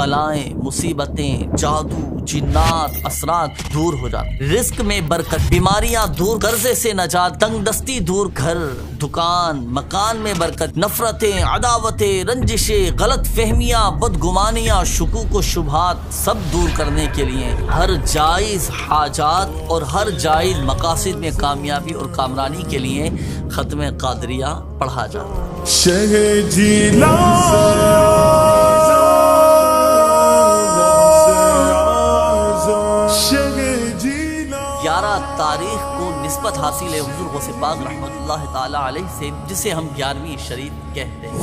بلائیں، مصیبتیں، جادو، جنات، اثرات دور ہو جاتے، رزق میں برکت، بیماریاں دور، قرضے سے نجات، تنگ دستی دور، گھر دکان مکان میں برکت، نفرتیں، عداوتیں، رنجشیں، غلط فہمیاں، بدگمانیاں، شکوک و شبہات سب دور کرنے کے لیے ہر جائز حاجات اور ہر جائز مقاصد میں کامیابی اور کامرانی کے لیے ختم قادریہ پڑھا جاتا ہے۔ شہ جیلا 11 تاریخ کو نسبت حاصل ہے حضور غوث پاک رحمۃ اللہ تعالی علیہ سے، جسے ہم 11ویں شریف کہتے ہیں۔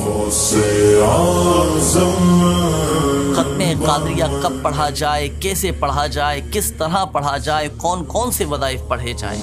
ختم قادریہ کب پڑھا جائے، کیسے پڑھا جائے، کس طرح پڑھا جائے، کون کون سے وظائف پڑھے جائیں؟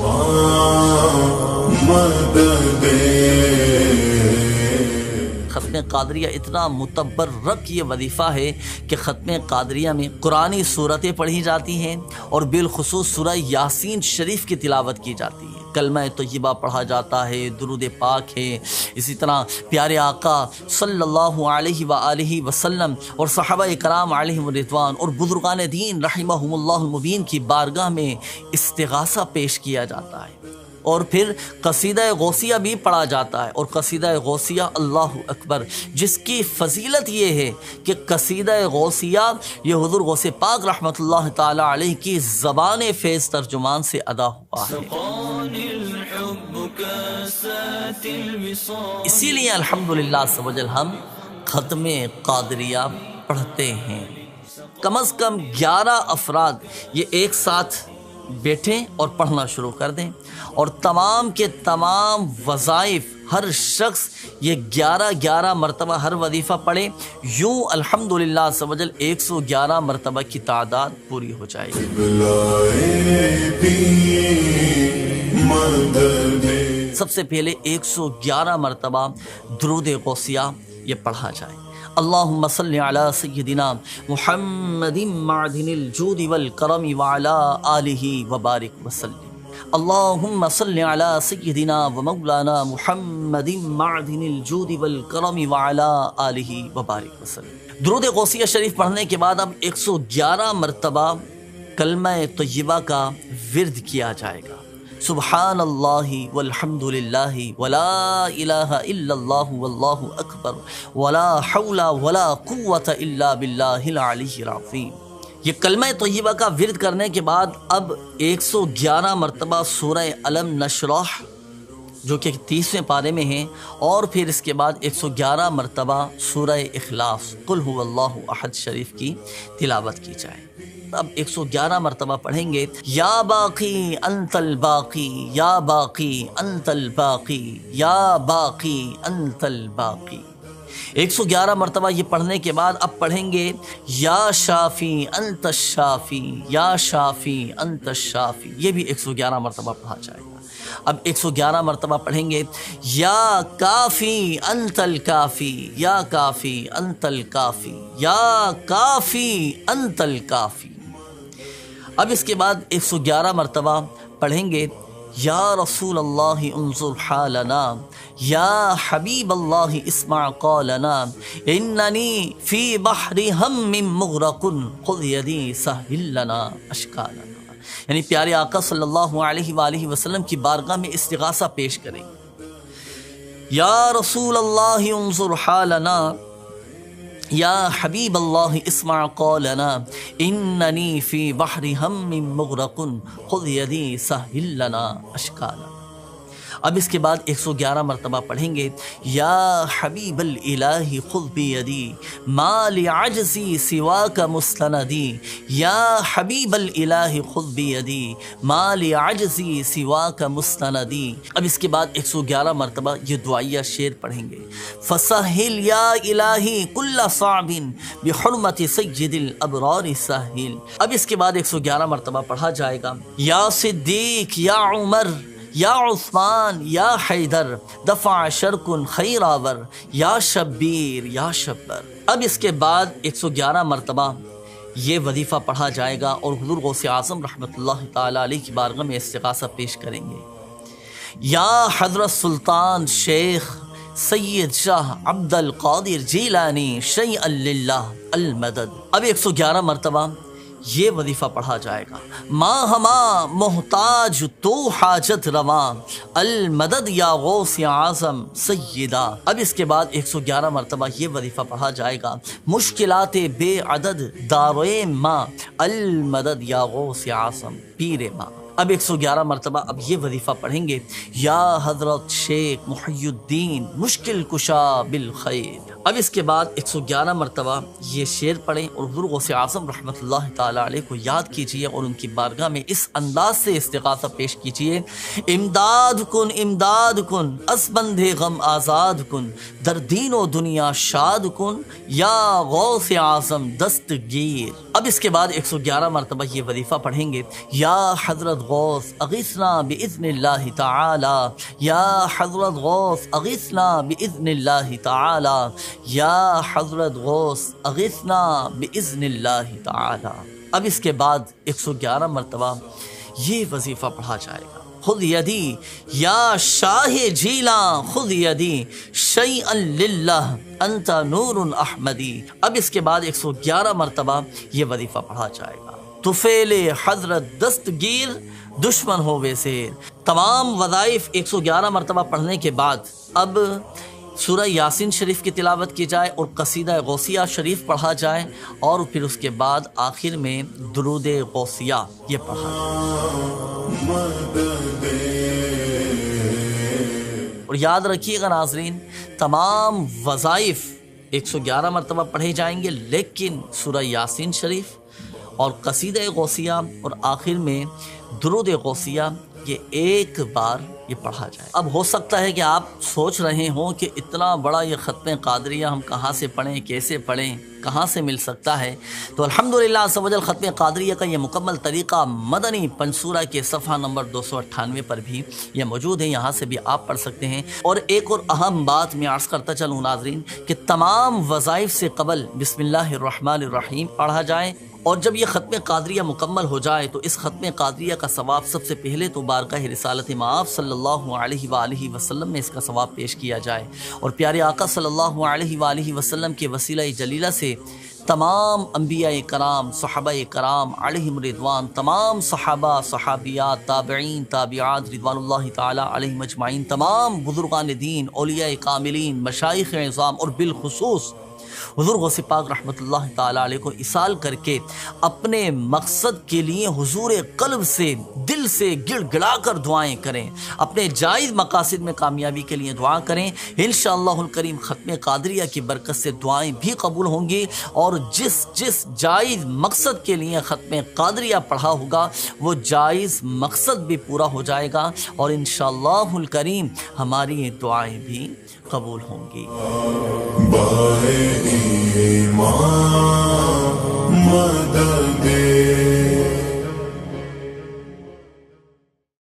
ختم قادریہ اتنا متبرک یہ وظیفہ ہے کہ ختم قادریہ میں قرآنی صورتیں پڑھی جاتی ہیں اور بالخصوص سورہ یاسین شریف کی تلاوت کی جاتی ہے، کلمہ طیبہ پڑھا جاتا ہے، درود پاک ہے، اسی طرح پیارے آقا صلی اللہ علیہ وآلہ وسلم اور صحابہ کرام علیہم رضوان اور بزرگان دین رحمہم اللہ المبین کی بارگاہ میں استغاثہ پیش کیا جاتا ہے، اور پھر قصیدہ غوثیہ بھی پڑھا جاتا ہے، اور قصیدہ غوثیہ اللہ اکبر، جس کی فضیلت یہ ہے کہ قصیدہ غوثیہ یہ حضور غوث پاک رحمۃ اللہ تعالی علیہ کی زبان فیض ترجمان سے ادا ہوا ہے۔ اسی لیے الحمدللہ عز و جل ہم ختم قادریہ پڑھتے ہیں۔ کم از کم 11 افراد یہ ایک ساتھ بیٹھیں اور پڑھنا شروع کر دیں، اور تمام کے تمام وظائف ہر شخص یہ 11 مرتبہ ہر وظیفہ پڑھے، یوں الحمدللہ عز و جل 111 مرتبہ کی تعداد پوری ہو جائے گی۔ سب سے پہلے 111 مرتبہ درود غوثیہ یہ پڑھا جائے۔ اللہم صلی علی سیدنا محمد معدن الجود والکرم وعلی آلہ وبارک وسلم۔ اللہم صلی علی سیدنا ومولانا محمد معدن الجود والکرم وعلی آلہ وبارک وسلم۔ درود غوثیہ شریف پڑھنے کے بعد اب 111 مرتبہ کلمہ طیبہ کا ورد کیا جائے گا۔ سبحان اللہ والحمد للہ ولا الہ الا اللہ واللہ اکبر ولا حول ولا قوة الا باللہ العلی العظیم۔ یہ کلمہ طیبہ کا ورد کرنے کے بعد اب 111 مرتبہ سورہ علم نشرح جو کہ 30ویں پارے میں ہیں، اور پھر اس کے بعد 111 مرتبہ سورہ اخلاص قل هو اللہ احد شریف کی تلاوت کی جائے۔ اب 111 مرتبہ پڑھیں گے یا باقی انت الباقی یا باقی انت الباقی یا باقی انت الباقی۔ 111 مرتبہ یہ پڑھنے کے بعد اب پڑھیں گے یا شافی انت الشافی یا شافی انت الشافی، یہ بھی 111 مرتبہ پڑھا جائے گا۔ اب 111 مرتبہ پڑھیں گے یا کافی انت الکافی یا کافی انت الکافی یا کافی انت الکافی۔ اب اس کے بعد 111 مرتبہ پڑھیں گے یا رسول اللہ انظر حالنا یا حبیب اللہ اسمع قولنا اننی فی بحر ہم مغرق خذ یدی سہل لنا اشکالنا۔ یعنی پیارے آقا صلی اللہ علیہ وآلہ وسلم کی بارگاہ میں استغاثہ پیش کریں گے۔ یا رسول اللہ انظر حالنا یا حبیب اللہ اسمع قولنا اننی فی بحر ہم مغرق خذ یدی سہل لنا اشکالنا۔ اب اس کے بعد 111 مرتبہ پڑھیں گے یا حبیب الالہ خذ بیدی ما لعجزی سواک مستندی یا حبیب الالہ خذ بیدی ما لعجزی سواک مستندی۔ اب اس کے بعد 111 مرتبہ یہ دعائیہ شعر پڑھیں گے فسہل یا الہی کل صعب بحرمت سید الابرار سہل۔ اب اس کے بعد 111 مرتبہ پڑھا جائے گا یا صدیق یا عمر یا عثمان یا حیدر دفع شرک خیر آور یا شبیر یا شبر۔ اب اس کے بعد 111 مرتبہ یہ وظیفہ پڑھا جائے گا اور حضور غوث اعظم رحمۃ اللہ تعالی علیہ کی بارگاہ میں استغاثہ پیش کریں گے یا حضرت سلطان شیخ سید شاہ عبد القادر جیلانی شیئا للہ المدد۔ اب 111 مرتبہ یہ وظیفہ پڑھا جائے گا، ماں ہما محتاج تو حاجت رواں المدد یا غوث اعظم سیدہ۔ اب اس کے بعد 111 مرتبہ یہ وظیفہ پڑھا جائے گا، مشکلات بے عدد دارے ماں المدد یا غوث اعظم پیر ماں۔ اب 111 مرتبہ اب یہ وظیفہ پڑھیں گے، یا حضرت شیخ محی الدین مشکل کشا بالخیر۔ اب اس کے بعد 111 مرتبہ یہ شعر پڑھیں اور حضور غوث اعظم رحمۃ اللہ تعالی علیہ کو یاد کیجئے اور ان کی بارگاہ میں اس انداز سے استغاثہ پیش کیجئے، امداد کن از بند غم آزاد کن، در دین و دنیا شاد کن، یا غوث اعظم دستگیر۔ اب اس کے بعد 111 مرتبہ یہ وظیفہ پڑھیں گے، یا حضرت غوث اغیثنا باذن اللہ تعالی، یا حضرت غوث اغیثنا باذن اللہ تعالی، یا حضرت غوث اغیثنا باذن اللہ تعالی۔ اب اس کے بعد 111 مرتبہ یہ وظیفہ پڑھا جائے گا، خذ یدی یا شاہ جیلاں خذ یدی شیئا للہ انت نور احمدی۔ اب اس کے بعد 111 مرتبہ یہ وظیفہ پڑھا جائے گا، طفیل حضرت دستگیر دشمن ہو ویسے۔ تمام وظائف 111 مرتبہ پڑھنے کے بعد اب سورہ یاسین شریف کی تلاوت کی جائے اور قصیدہ غوثیہ شریف پڑھا جائے، اور پھر اس کے بعد آخر میں درود غوثیہ یہ پڑھا جائے۔ اور یاد رکھیے گا ناظرین، تمام وظائف 111 مرتبہ پڑھے جائیں گے، لیکن سورہ یاسین شریف اور قصیدہ غوثیہ اور آخر میں درود غوثیہ یہ ایک بار یہ پڑھا جائے۔ اب ہو سکتا ہے کہ آپ سوچ رہے ہوں کہ اتنا بڑا یہ ختم قادریہ ہم کہاں سے پڑھیں، کیسے پڑھیں، کہاں سے مل سکتا ہے؟ تو الحمدللہ عز و جل ختم قادریہ کا یہ مکمل طریقہ مدنی پنسورہ کے صفحہ نمبر 298 پر بھی یہ موجود ہے، یہاں سے بھی آپ پڑھ سکتے ہیں۔ اور ایک اور اہم بات میں عرض کرتا چلوں ناظرین کہ تمام وظائف سے قبل بسم اللہ الرحمن الرحیم پڑھا جائے، اور جب یہ ختم قادریہ مکمل ہو جائے تو اس ختم قادریہ کا ثواب سب سے پہلے تو بارگاہ رسالت مآب صلی اللہ علیہ وآلہ وسلم میں اس کا ثواب پیش کیا جائے، اور پیارے آقا صلی اللہ علیہ وآلہ وسلم کے وسیلہ جلیلہ سے تمام انبیاء کرام، صحابہ کرام علیہم رضوان، تمام صحابہ، صحابیات، تابعین، تابعات رضوان اللہ تعالی علیہم اجمعین، تمام بزرگان دین، اولیاء کاملین، مشائخ اعظام، اور بالخصوص حضور غوث پاک رحمۃ اللہ تعالی علیہ کو اصال کر کے اپنے مقصد کے لیے حضور قلب سے، دل سے گڑ گڑا کر دعائیں کریں، اپنے جائز مقاصد میں کامیابی کے لیے دعا کریں۔ انشاءاللہ الکریم ختم قادریہ کی برکت سے دعائیں بھی قبول ہوں گی، اور جس جائز مقصد کے لیے ختم قادریہ پڑھا ہوگا وہ جائز مقصد بھی پورا ہو جائے گا، اور انشاءاللہ الکریم ہماری دعائیں بھی قبول ہوں گی۔ بائے ایمان